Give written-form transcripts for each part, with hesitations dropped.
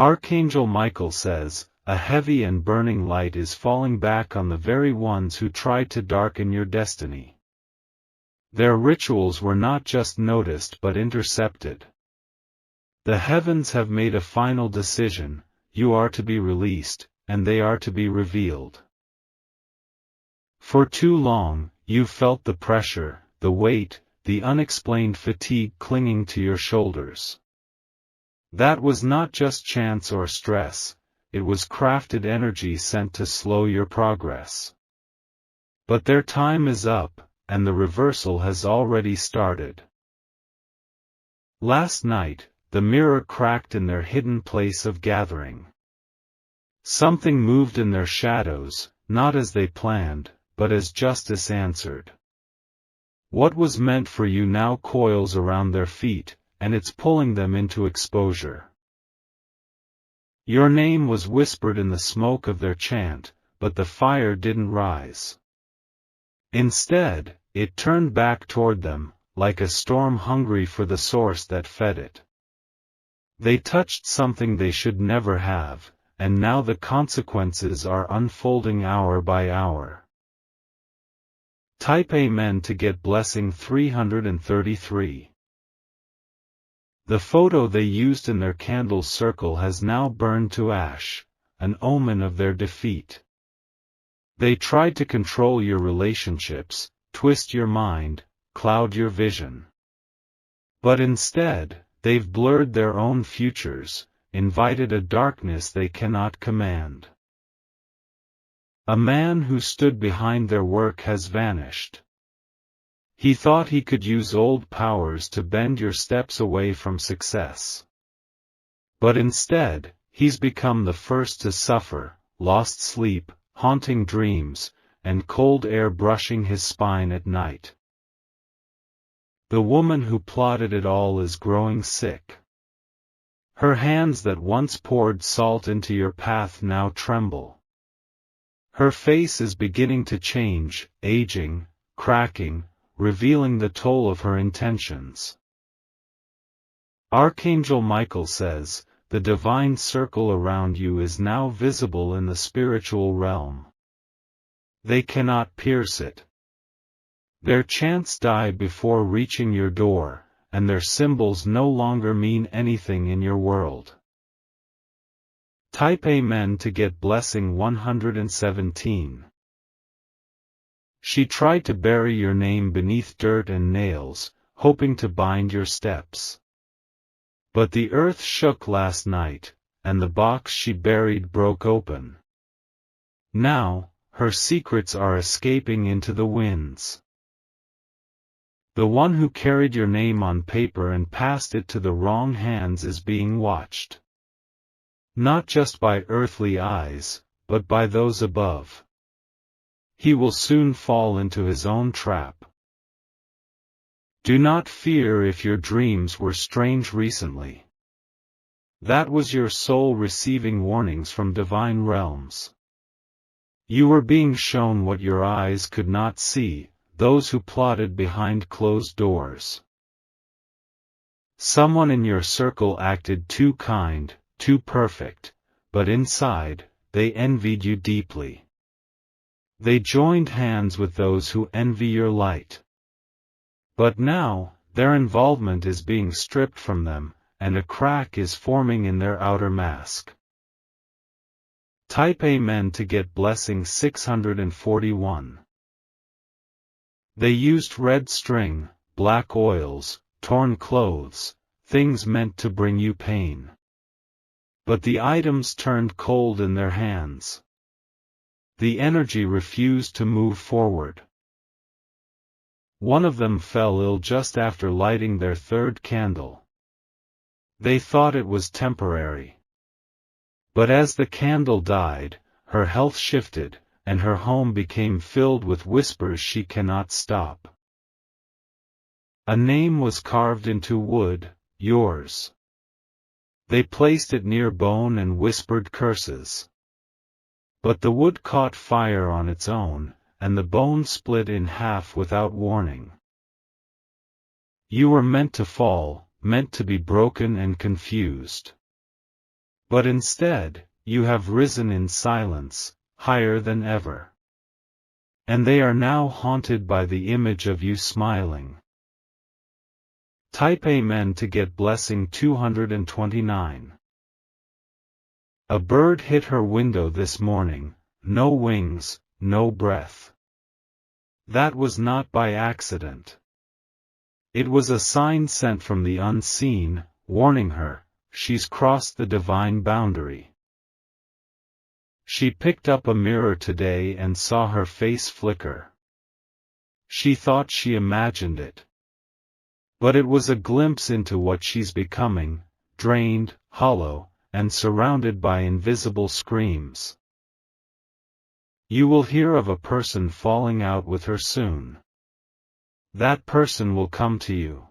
Archangel Michael says, a heavy and burning light is falling back on the very ones who tried to darken your destiny. Their rituals were not just noticed but intercepted. The heavens have made a final decision: you are to be released, and they are to be revealed. For too long, you felt the pressure, the weight, the unexplained fatigue clinging to your shoulders. That was not just chance or stress, it was crafted energy sent to slow your progress. But their time is up, and the reversal has already started. Last night, the mirror cracked in their hidden place of gathering. Something moved in their shadows, not as they planned, but as justice answered. What was meant for you now coils around their feet, and it's pulling them into exposure. Your name was whispered in the smoke of their chant, but the fire didn't rise. Instead, it turned back toward them, like a storm hungry for the source that fed it. They touched something they should never have, and now the consequences are unfolding hour by hour. Type Amen to get blessing 333. The photo they used in their candle circle has now burned to ash, an omen of their defeat. They tried to control your relationships, twist your mind, cloud your vision. But instead, they've blurred their own futures, invited a darkness they cannot command. A man who stood behind their work has vanished. He thought he could use old powers to bend your steps away from success. But instead, he's become the first to suffer: lost sleep, haunting dreams, and cold air brushing his spine at night. The woman who plotted it all is growing sick. Her hands that once poured salt into your path now tremble. Her face is beginning to change, aging, cracking, revealing the toll of her intentions. Archangel Michael says, the divine circle around you is now visible in the spiritual realm. They cannot pierce it. Their chants die before reaching your door, and their symbols no longer mean anything in your world. Type Amen to get blessing 117. She tried to bury your name beneath dirt and nails, hoping to bind your steps. But the earth shook last night, and the box she buried broke open. Now, her secrets are escaping into the winds. The one who carried your name on paper and passed it to the wrong hands is being watched. Not just by earthly eyes, but by those above. He will soon fall into his own trap. Do not fear if your dreams were strange recently. That was your soul receiving warnings from divine realms. You were being shown what your eyes could not see, those who plotted behind closed doors. Someone in your circle acted too kind, too perfect, but inside, they envied you deeply. They joined hands with those who envy your light. But now, their involvement is being stripped from them, and a crack is forming in their outer mask. Type Amen to get blessing 641. They used red string, black oils, torn clothes, things meant to bring you pain. But the items turned cold in their hands. The energy refused to move forward. One of them fell ill just after lighting their third candle. They thought it was temporary. But as the candle died, her health shifted, and her home became filled with whispers she cannot stop. A name was carved into wood, yours. They placed it near bone and whispered curses. But the wood caught fire on its own, and the bone split in half without warning. You were meant to fall, meant to be broken and confused. But instead, you have risen in silence, higher than ever. And they are now haunted by the image of you smiling. Type Amen to get blessing 229. A bird hit her window this morning, no wings, no breath. That was not by accident. It was a sign sent from the unseen, warning her, she's crossed the divine boundary. She picked up a mirror today and saw her face flicker. She thought she imagined it. But it was a glimpse into what she's becoming, drained, hollow, and surrounded by invisible screams. You will hear of a person falling out with her soon. That person will come to you.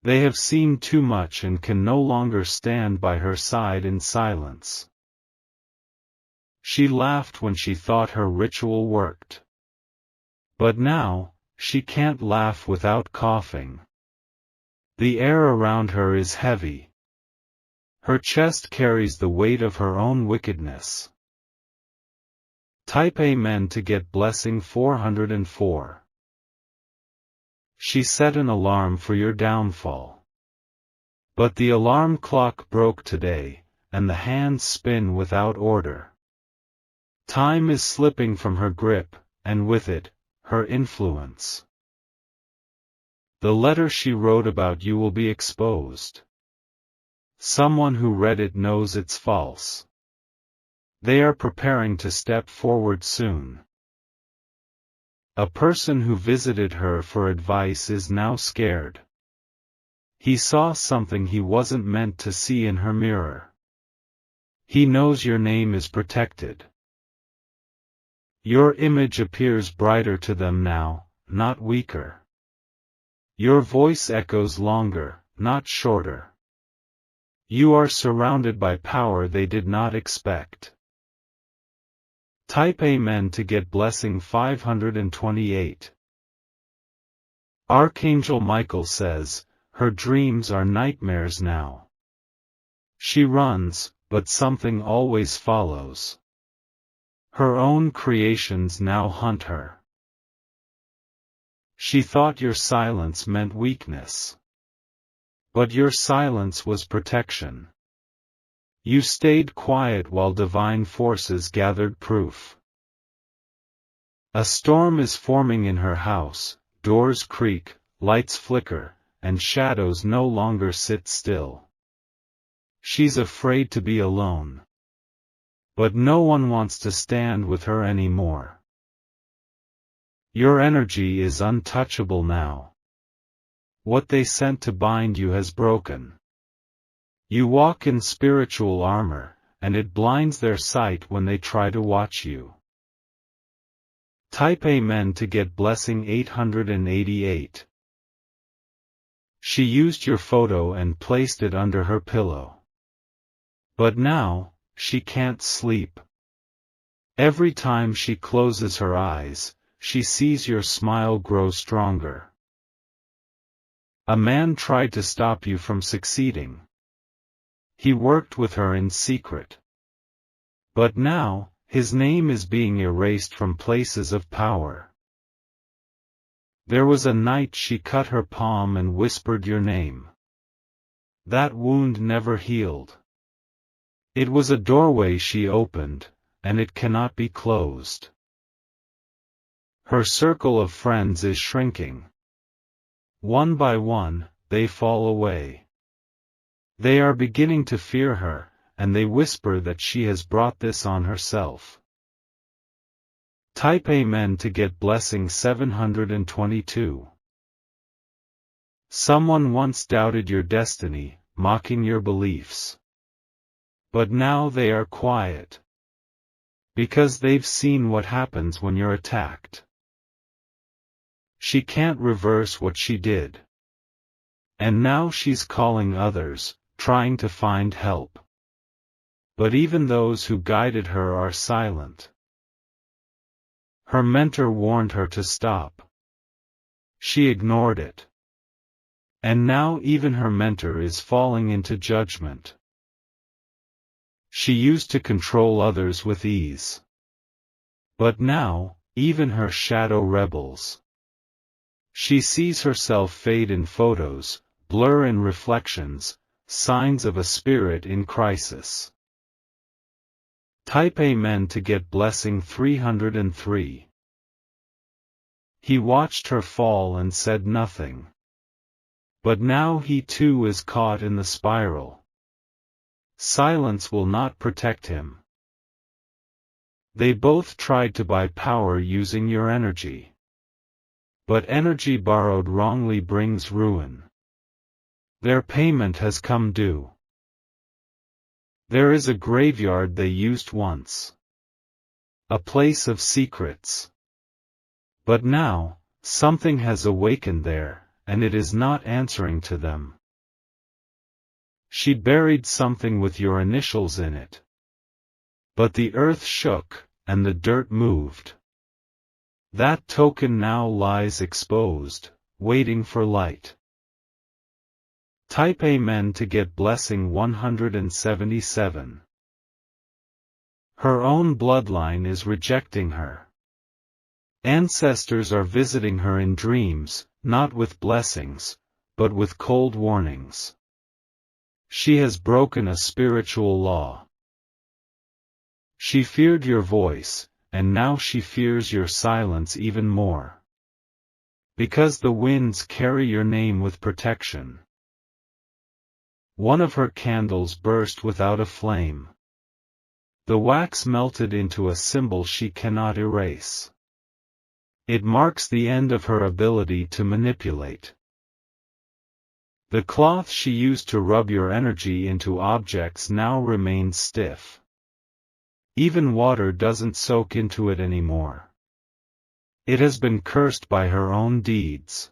They have seen too much and can no longer stand by her side in silence. She laughed when she thought her ritual worked. But now, she can't laugh without coughing. The air around her is heavy. Her chest carries the weight of her own wickedness. Type Amen to get blessing 404. She set an alarm for your downfall. But the alarm clock broke today, and the hands spin without order. Time is slipping from her grip, and with it, her influence. The letter she wrote about you will be exposed. Someone who read it knows it's false. They are preparing to step forward soon. A person who visited her for advice is now scared. He saw something he wasn't meant to see in her mirror. He knows your name is protected. Your image appears brighter to them now, not weaker. Your voice echoes longer, not shorter. You are surrounded by power they did not expect. Type Amen to get blessing 528. Archangel Michael says, her dreams are nightmares now. She runs, but something always follows. Her own creations now hunt her. She thought your silence meant weakness. But your silence was protection. You stayed quiet while divine forces gathered proof. A storm is forming in her house, doors creak, lights flicker, and shadows no longer sit still. She's afraid to be alone. But no one wants to stand with her anymore. Your energy is untouchable now. What they sent to bind you has broken. You walk in spiritual armor, and it blinds their sight when they try to watch you. Type Amen to get blessing 888. She used your photo and placed it under her pillow. But now, she can't sleep. Every time she closes her eyes, she sees your smile grow stronger. A man tried to stop you from succeeding. He worked with her in secret. But now, his name is being erased from places of power. There was a night she cut her palm and whispered your name. That wound never healed. It was a doorway she opened, and it cannot be closed. Her circle of friends is shrinking. One by one, they fall away. They are beginning to fear her, and they whisper that she has brought this on herself. Type Amen to get blessing 722. Someone once doubted your destiny, mocking your beliefs. But now they are quiet. Because they've seen what happens when you're attacked. She can't reverse what she did. And now she's calling others, trying to find help. But even those who guided her are silent. Her mentor warned her to stop. She ignored it. And now even her mentor is falling into judgment. She used to control others with ease. But now, even her shadow rebels. She sees herself fade in photos, blur in reflections, signs of a spirit in crisis. Type Amen to get blessing 303. He watched her fall and said nothing. But now he too is caught in the spiral. Silence will not protect him. They both tried to buy power using your energy. But energy borrowed wrongly brings ruin. Their payment has come due. There is a graveyard they used once. A place of secrets. But now, something has awakened there, and it is not answering to them. She buried something with your initials in it. But the earth shook, and the dirt moved. That token now lies exposed, waiting for light. Type Amen to get blessing 177. Her own bloodline is rejecting her. Ancestors are visiting her in dreams, not with blessings, but with cold warnings. She has broken a spiritual law. She feared your voice, and now she fears your silence even more. Because the winds carry your name with protection. One of her candles burst without a flame. The wax melted into a symbol she cannot erase. It marks the end of her ability to manipulate. The cloth she used to rub your energy into objects now remains stiff. Even water doesn't soak into it anymore. It has been cursed by her own deeds.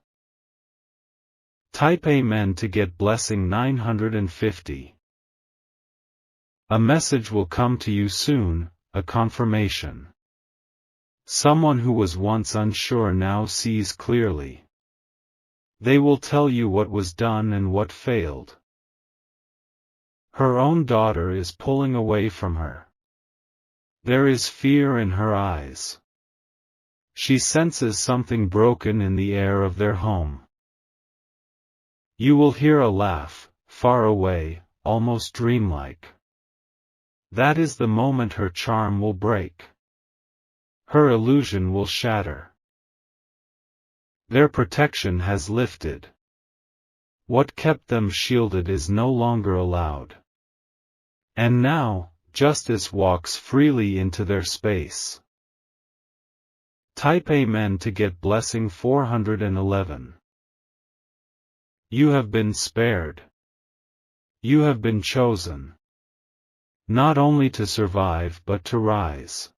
Type Amen to get blessing 950. A message will come to you soon, a confirmation. Someone who was once unsure now sees clearly. They will tell you what was done and what failed. Her own daughter is pulling away from her. There is fear in her eyes. She senses something broken in the air of their home. You will hear a laugh, far away, almost dreamlike. That is the moment her charm will break. Her illusion will shatter. Their protection has lifted. What kept them shielded is no longer allowed. And now, justice walks freely into their space. Type Amen to get blessing 411. You have been spared. You have been chosen. Not only to survive but to rise.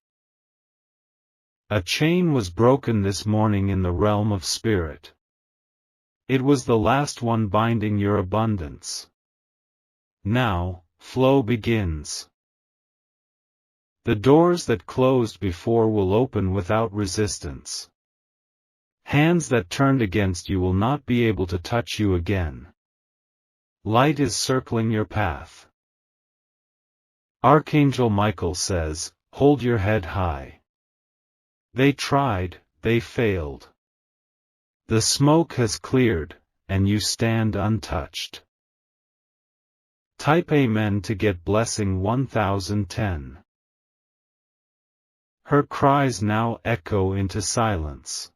A chain was broken this morning in the realm of spirit. It was the last one binding your abundance. Now, flow begins. The doors that closed before will open without resistance. Hands that turned against you will not be able to touch you again. Light is circling your path. Archangel Michael says, hold your head high. They tried, they failed. The smoke has cleared, and you stand untouched. Type Amen to get blessing 1010. Her cries now echo into silence.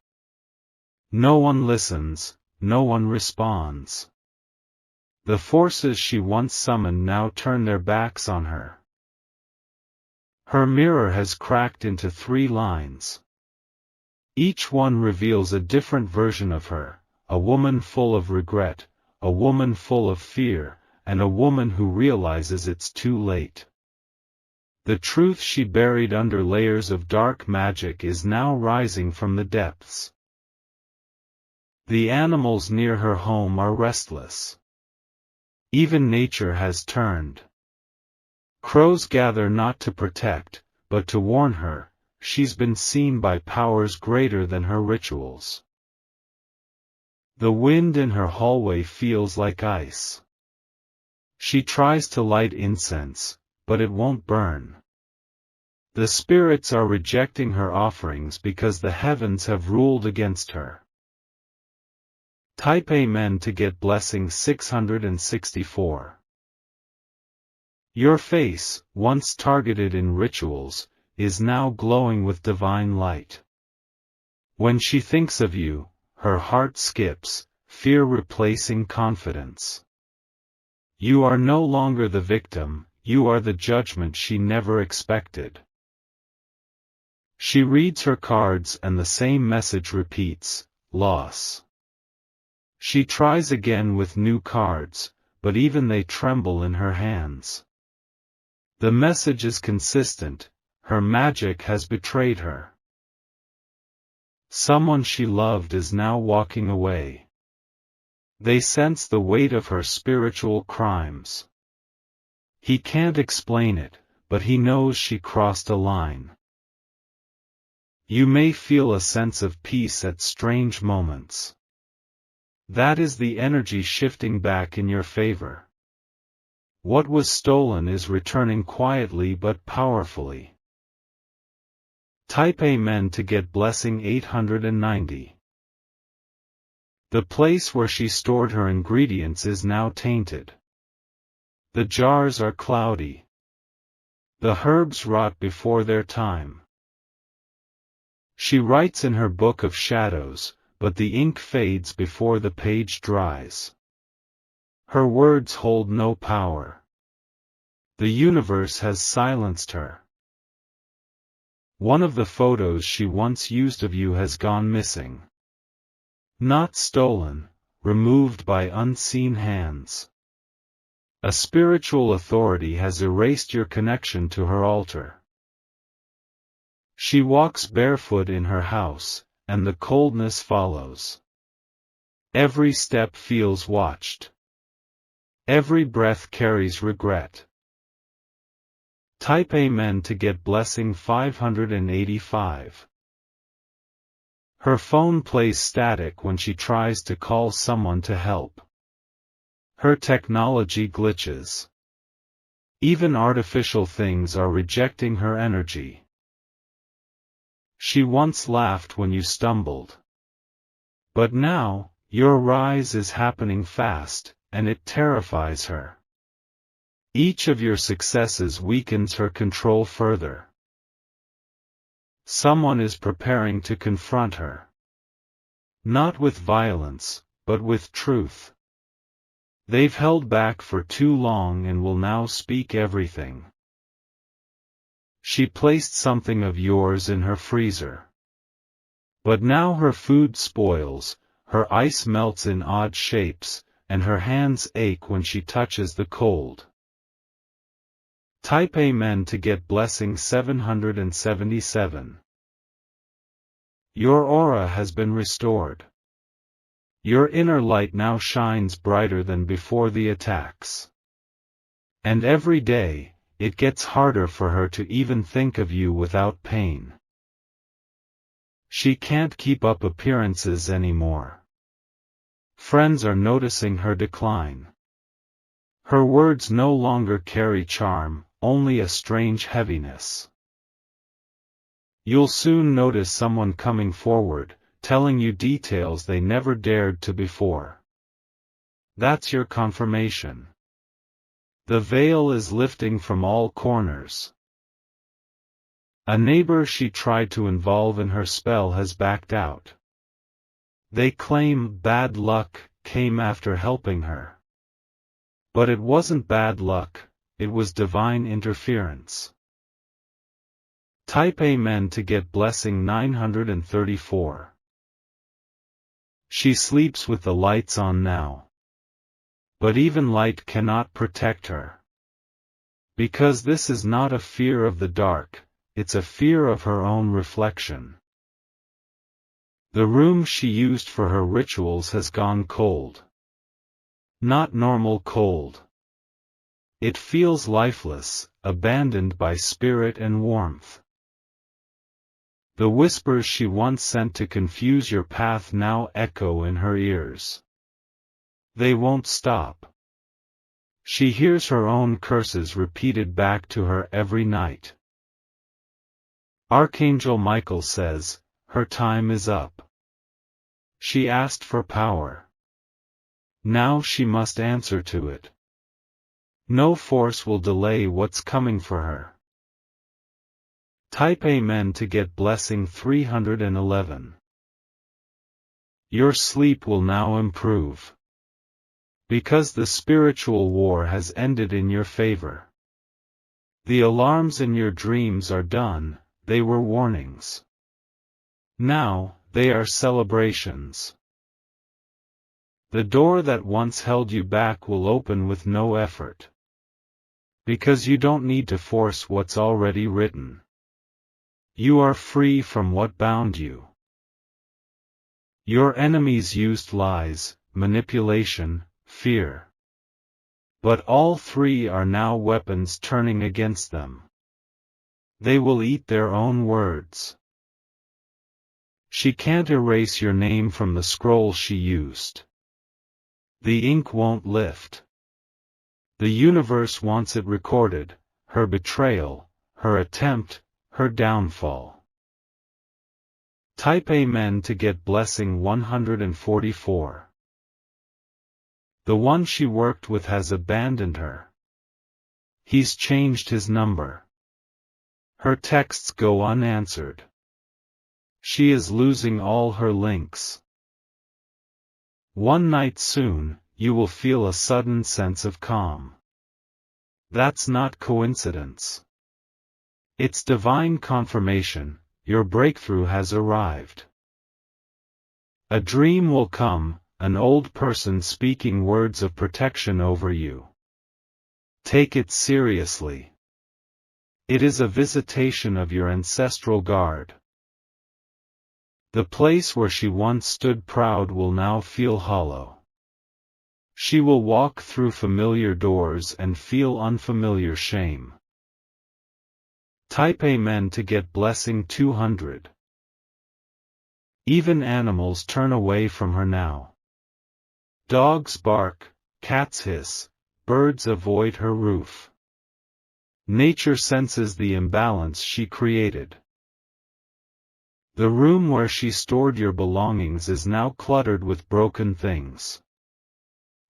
No one listens, no one responds. The forces she once summoned now turn their backs on her. Her mirror has cracked into 3 lines. Each one reveals a different version of her, a woman full of regret, a woman full of fear, and a woman who realizes it's too late. The truth she buried under layers of dark magic is now rising from the depths. The animals near her home are restless. Even nature has turned. Crows gather not to protect, but to warn her. She's been seen by powers greater than her rituals. The wind in her hallway feels like ice. She tries to light incense, but it won't burn. The spirits are rejecting her offerings because the heavens have ruled against her. Type Amen to get blessing 664. Your face, once targeted in rituals, is now glowing with divine light. When she thinks of you, her heart skips, fear replacing confidence. You are no longer the victim, you are the judgment she never expected. She reads her cards and the same message repeats, loss. She tries again with new cards, but even they tremble in her hands. The message is consistent, her magic has betrayed her. Someone she loved is now walking away. They sense the weight of her spiritual crimes. He can't explain it, but he knows she crossed a line. You may feel a sense of peace at strange moments. That is the energy shifting back in your favor. What was stolen is returning quietly but powerfully. Type Amen to get blessing 890. The place where she stored her ingredients is now tainted. The jars are cloudy. The herbs rot before their time. She writes in her book of shadows, but the ink fades before the page dries. Her words hold no power. The universe has silenced her. One of the photos she once used of you has gone missing. Not stolen, removed by unseen hands. A spiritual authority has erased your connection to her altar. She walks barefoot in her house, and the coldness follows. Every step feels watched. Every breath carries regret. Type Amen to get blessing 585. Her phone plays static when she tries to call someone to help. Her technology glitches. Even artificial things are rejecting her energy. She once laughed when you stumbled. But now, your rise is happening fast, and it terrifies her. Each of your successes weakens her control further. Someone is preparing to confront her. Not with violence, but with truth. They've held back for too long and will now speak everything. She placed something of yours in her freezer. But now her food spoils, her ice melts in odd shapes, and her hands ache when she touches the cold. Type Amen to get blessing 777. Your aura has been restored. Your inner light now shines brighter than before the attacks. And every day, it gets harder for her to even think of you without pain. She can't keep up appearances anymore. Friends are noticing her decline. Her words no longer carry charm, only a strange heaviness. You'll soon notice someone coming forward, telling you details they never dared to before. That's your confirmation. The veil is lifting from all corners. A neighbor she tried to involve in her spell has backed out. They claim bad luck came after helping her. But it wasn't bad luck, it was divine interference. Type Amen to get blessing 934. She sleeps with the lights on now. But even light cannot protect her. Because this is not a fear of the dark, it's a fear of her own reflection. The room she used for her rituals has gone cold. Not normal cold. It feels lifeless, abandoned by spirit and warmth. The whispers she once sent to confuse your path now echo in her ears. They won't stop. She hears her own curses repeated back to her every night. Archangel Michael says, her time is up. She asked for power. Now she must answer to it. No force will delay what's coming for her. Type Amen to get blessing 311. Your sleep will now improve. Because the spiritual war has ended in your favor. The alarms in your dreams are done, they were warnings. Now, they are celebrations. The door that once held you back will open with no effort. Because you don't need to force what's already written. You are free from what bound you. Your enemies used lies, manipulation, fear. But all three are now weapons turning against them. They will eat their own words. She can't erase your name from the scroll she used. The ink won't lift. The universe wants it recorded, her betrayal, her attempt, her downfall. Type Amen to get blessing 144. The one she worked with has abandoned her. He's changed his number. Her texts go unanswered. She is losing all her links. One night soon, you will feel a sudden sense of calm. That's not coincidence. It's divine confirmation, your breakthrough has arrived. A dream will come, an old person speaking words of protection over you. Take it seriously. It is a visitation of your ancestral guard. The place where she once stood proud will now feel hollow. She will walk through familiar doors and feel unfamiliar shame. Type Amen to get blessing 200. Even animals turn away from her now. Dogs bark, cats hiss, birds avoid her roof. Nature senses the imbalance she created. The room where she stored your belongings is now cluttered with broken things.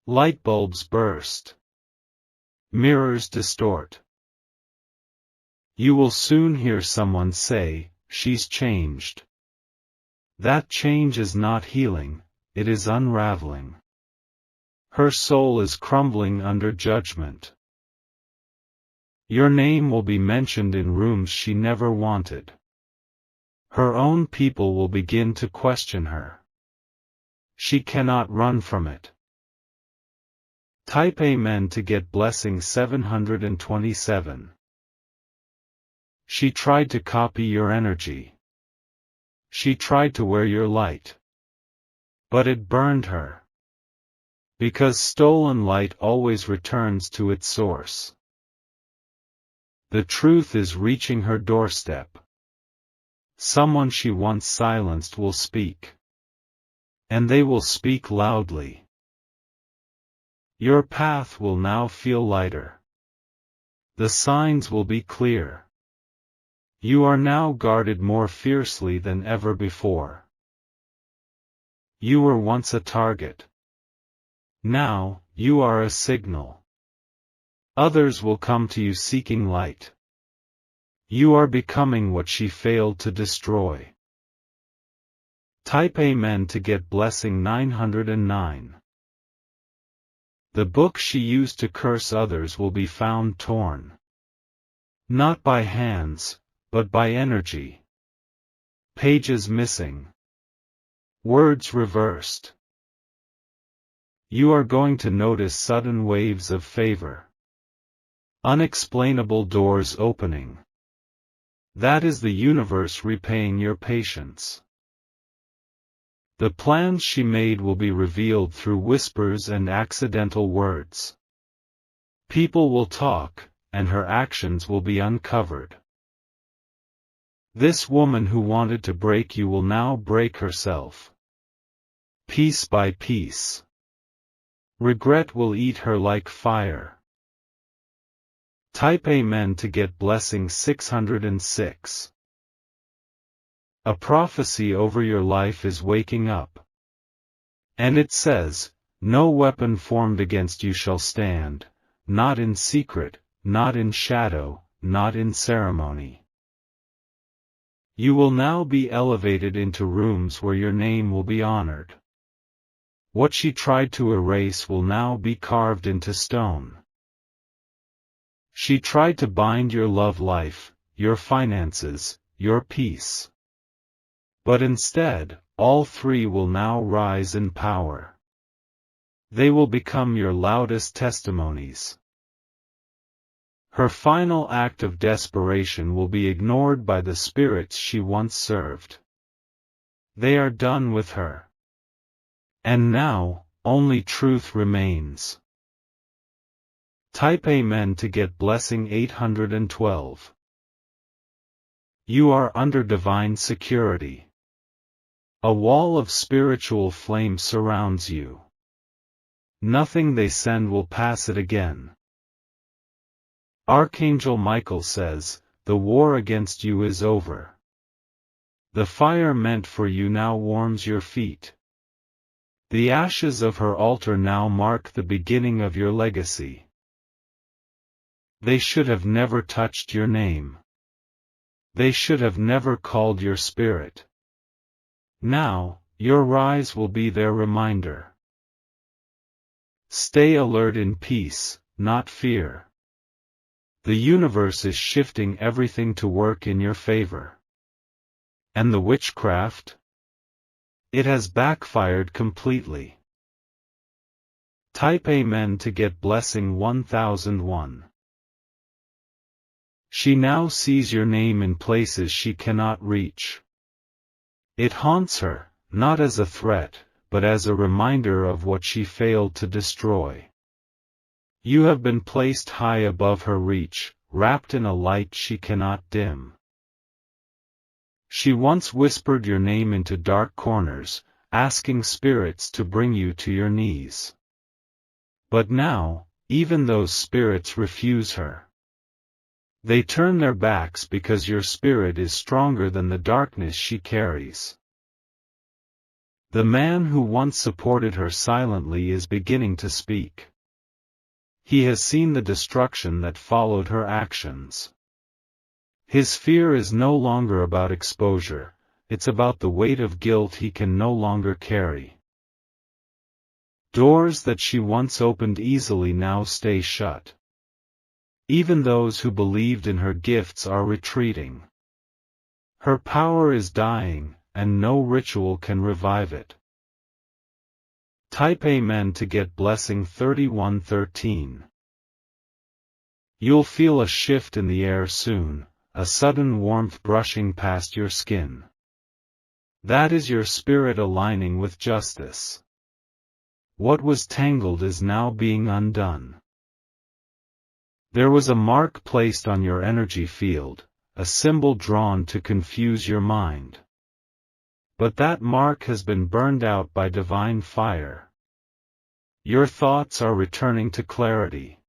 Light bulbs burst. Mirrors distort. You will soon hear someone say, "She's changed." That change is not healing, it is unraveling. Her soul is crumbling under judgment. Your name will be mentioned in rooms she never wanted. Her own people will begin to question her. She cannot run from it. Type Amen to get blessing 727. She tried to copy your energy. She tried to wear your light. But it burned her. Because stolen light always returns to its source. The truth is reaching her doorstep. Someone she once silenced will speak. And they will speak loudly. Your path will now feel lighter. The signs will be clear. You are now guarded more fiercely than ever before. You were once a target. Now, you are a signal. Others will come to you seeking light. You are becoming what she failed to destroy. Type Amen to get blessing 909. The book she used to curse others will be found torn. Not by hands, but by energy. Pages missing. Words reversed. You are going to notice sudden waves of favor. Unexplainable doors opening. That is the universe repaying your patience. The plans she made will be revealed through whispers and accidental words. People will talk, and her actions will be uncovered. This woman who wanted to break you will now break herself. Piece by piece. Regret will eat her like fire. Type Amen to get blessing 606. A prophecy over your life is waking up. And it says, "No weapon formed against you shall stand, not in secret, not in shadow, not in ceremony." You will now be elevated into rooms where your name will be honored. What she tried to erase will now be carved into stone. She tried to bind your love life, your finances, your peace. But instead, all three will now rise in power. They will become your loudest testimonies. Her final act of desperation will be ignored by the spirits she once served. They are done with her. And now, only truth remains. Type Amen to get blessing 812. You are under divine security. A wall of spiritual flame surrounds you. Nothing they send will pass it again. Archangel Michael says, "The war against you is over. The fire meant for you now warms your feet. The ashes of her altar now mark the beginning of your legacy. They should have never touched your name. They should have never called your spirit. Now, your rise will be their reminder. Stay alert in peace, not fear. The universe is shifting everything to work in your favor. And the witchcraft? It has backfired completely." Type Amen to get blessing 1001. She now sees your name in places she cannot reach. It haunts her, not as a threat, but as a reminder of what she failed to destroy. You have been placed high above her reach, wrapped in a light she cannot dim. She once whispered your name into dark corners, asking spirits to bring you to your knees. But now, even those spirits refuse her. They turn their backs because your spirit is stronger than the darkness she carries. The man who once supported her silently is beginning to speak. He has seen the destruction that followed her actions. His fear is no longer about exposure, it's about the weight of guilt he can no longer carry. Doors that she once opened easily now stay shut. Even those who believed in her gifts are retreating. Her power is dying, and no ritual can revive it. Type Amen to get blessing 3113. You'll feel a shift in the air soon, a sudden warmth brushing past your skin. That is your spirit aligning with justice. What was tangled is now being undone. There was a mark placed on your energy field, a symbol drawn to confuse your mind. But that mark has been burned out by divine fire. Your thoughts are returning to clarity.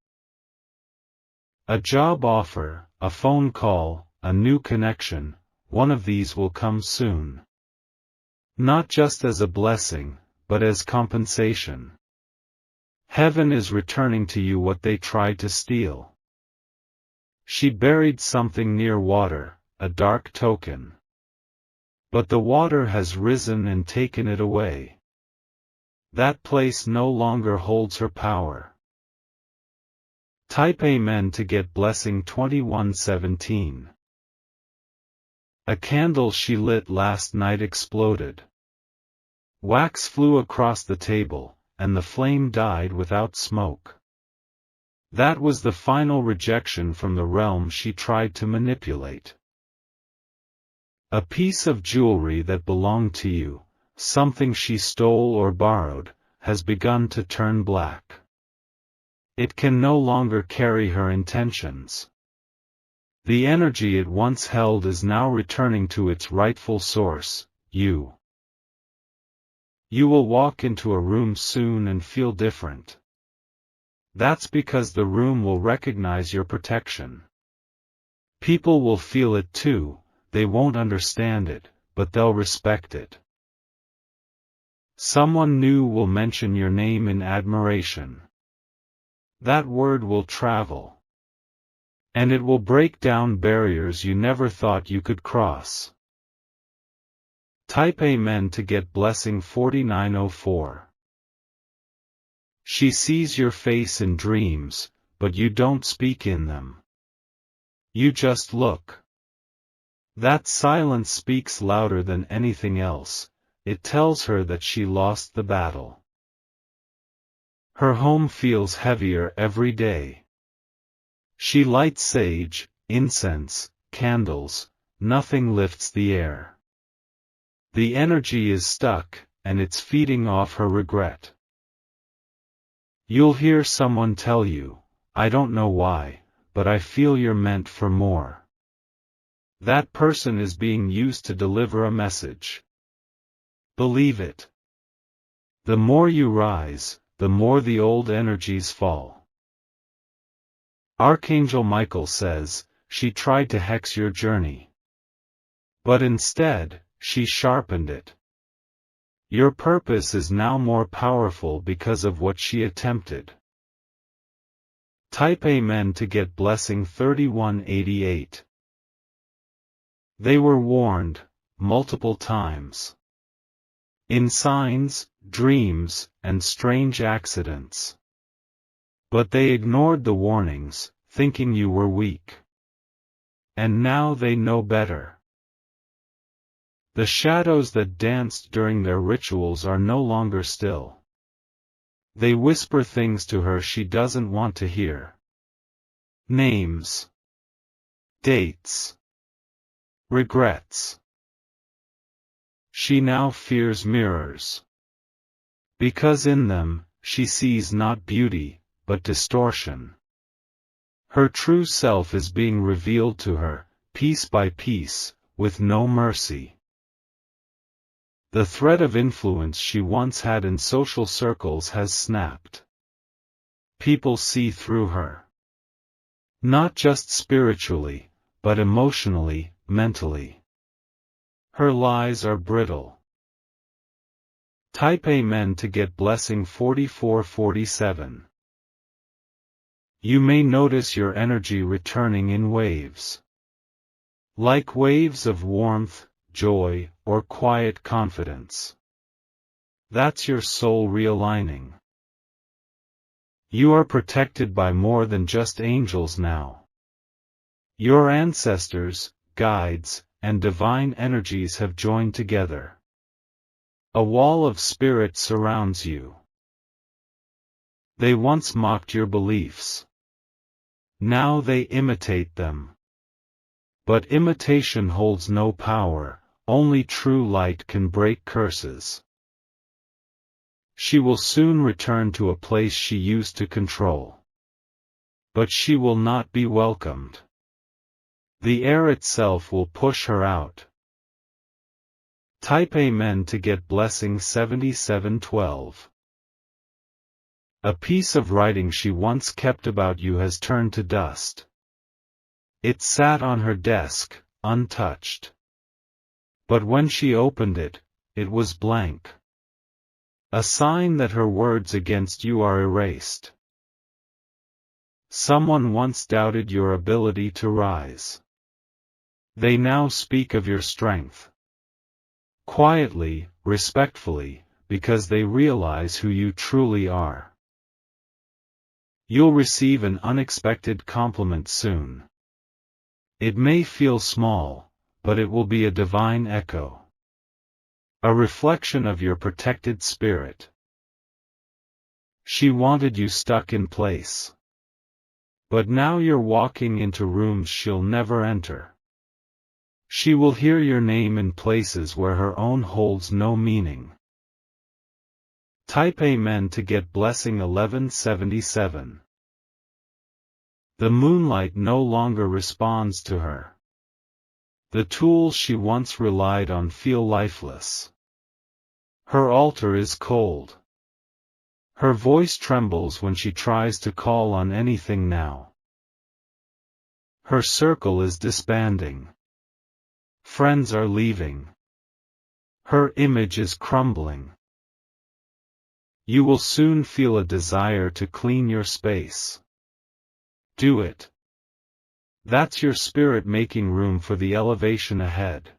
A job offer, a phone call, a new connection, one of these will come soon. Not just as a blessing, but as compensation. Heaven is returning to you what they tried to steal. She buried something near water, a dark token. But the water has risen and taken it away. That place no longer holds her power. Type Amen to get blessing 2117. A candle she lit last night exploded. Wax flew across the table, and the flame died without smoke. That was the final rejection from the realm she tried to manipulate. A piece of jewelry that belonged to you, something she stole or borrowed, has begun to turn black. It can no longer carry her intentions. The energy it once held is now returning to its rightful source, you. You will walk into a room soon and feel different. That's because the room will recognize your protection. People will feel it too, they won't understand it, but they'll respect it. Someone new will mention your name in admiration. That word will travel. And it will break down barriers you never thought you could cross. Type Amen to get blessing 4904. She sees your face in dreams, but you don't speak in them. You just look. That silence speaks louder than anything else. It tells her that she lost the battle. Her home feels heavier every day. She lights sage, incense, candles, nothing lifts the air. The energy is stuck, and it's feeding off her regret. You'll hear someone tell you, "I don't know why, but I feel you're meant for more." That person is being used to deliver a message. Believe it. The more you rise, the more the old energies fall. Archangel Michael says, she tried to hex your journey. But instead, she sharpened it. Your purpose is now more powerful because of what she attempted. Type Amen to get blessing 3188. They were warned, multiple times. In signs, dreams, and strange accidents. But they ignored the warnings, thinking you were weak. And now they know better. The shadows that danced during their rituals are no longer still. They whisper things to her she doesn't want to hear. Names. Dates. Regrets. She now fears mirrors. Because in them, she sees not beauty, but distortion. Her true self is being revealed to her, piece by piece, with no mercy. The thread of influence she once had in social circles has snapped. People see through her. Not just spiritually, but emotionally, mentally. Her lies are brittle. Type Amen to get blessing 4447. You may notice your energy returning in waves. Like waves of warmth, joy, or quiet confidence. That's your soul realigning. You are protected by more than just angels now. Your ancestors, guides, and divine energies have joined together. A wall of spirit surrounds you. They once mocked your beliefs. Now they imitate them. But imitation holds no power, only true light can break curses. She will soon return to a place she used to control. But she will not be welcomed. The air itself will push her out. Type Amen to get blessing 7712. A piece of writing she once kept about you has turned to dust. It sat on her desk, untouched. But when she opened it, it was blank. A sign that her words against you are erased. Someone once doubted your ability to rise. They now speak of your strength. Quietly, respectfully, because they realize who you truly are. You'll receive an unexpected compliment soon. It may feel small, but it will be a divine echo. A reflection of your protected spirit. She wanted you stuck in place. But now you're walking into rooms she'll never enter. She will hear your name in places where her own holds no meaning. Type Amen to get blessing 1177. The moonlight no longer responds to her. The tools she once relied on feel lifeless. Her altar is cold. Her voice trembles when she tries to call on anything now. Her circle is disbanding. Friends are leaving. Her image is crumbling. You will soon feel a desire to clean your space. Do it. That's your spirit making room for the elevation ahead.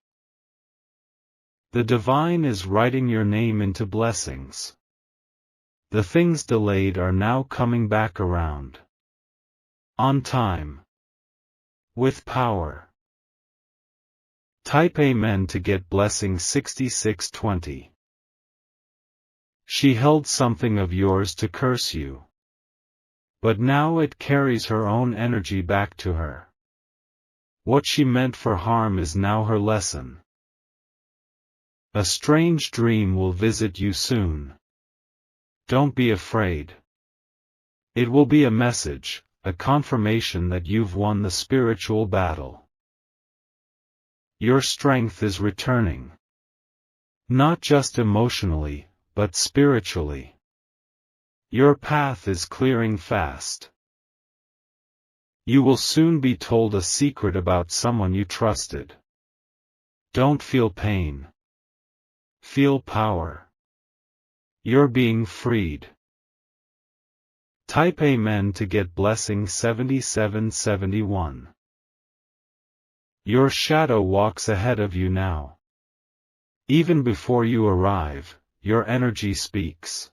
The divine is writing your name into blessings. The things delayed are now coming back around. On time. With power. Type Amen to get blessing 6620. She held something of yours to curse you. But now it carries her own energy back to her. What she meant for harm is now her lesson. A strange dream will visit you soon. Don't be afraid. It will be a message, a confirmation that you've won the spiritual battle. Your strength is returning. Not just emotionally, but spiritually. Your path is clearing fast. You will soon be told a secret about someone you trusted. Don't feel pain. Feel power. You're being freed. Type Amen to get blessing 7771. Your shadow walks ahead of you now. Even before you arrive, your energy speaks.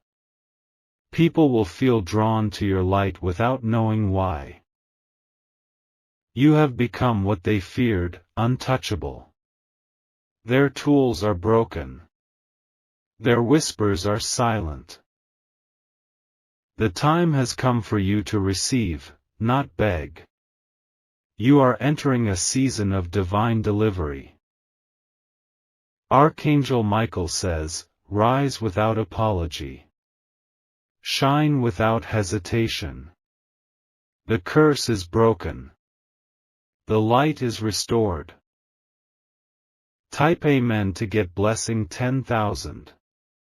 People will feel drawn to your light without knowing why. You have become what they feared, untouchable. Their tools are broken. Their whispers are silent. The time has come for you to receive, not beg. You are entering a season of divine delivery. Archangel Michael says, rise without apology. Shine without hesitation. The curse is broken. The light is restored. Type Amen to get blessing 10,000.